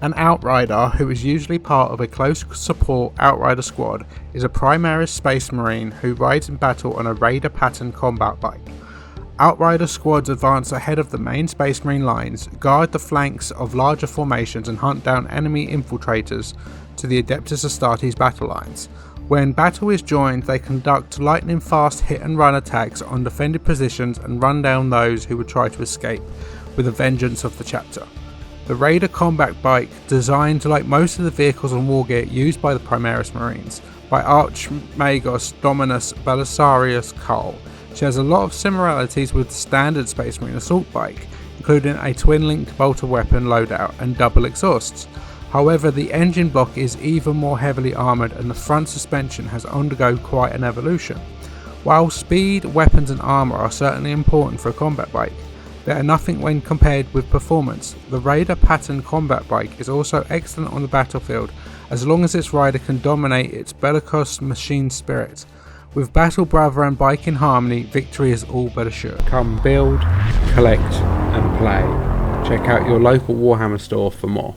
An Outrider, who is usually part of a close support Outrider squad, is a Primaris Space Marine who rides in battle on a Raider pattern combat bike. Outrider squads advance ahead of the main Space Marine lines, guard the flanks of larger formations and hunt down enemy infiltrators to the Adeptus Astartes battle lines. When battle is joined, they conduct lightning fast hit and run attacks on defended positions and run down those who would try to escape, with the vengeance of the chapter. The Raider combat bike, designed like most of the vehicles and wargear used by the Primaris Marines, by Archmagos Dominus Belisarius Cull. She has a lot of similarities with the standard Space Marine assault bike, including a twin-linked bolter weapon loadout and double exhausts. However, the engine block is even more heavily armoured and the front suspension has undergone quite an evolution. While speed, weapons and armour are certainly important for a combat bike, they are nothing when compared with performance. The Raider pattern combat bike is also excellent on the battlefield as long as its rider can dominate its bellicose machine spirit. With Battle Brother and bike in harmony, victory is all but assured. Come build, collect and play. Check out your local Warhammer store for more.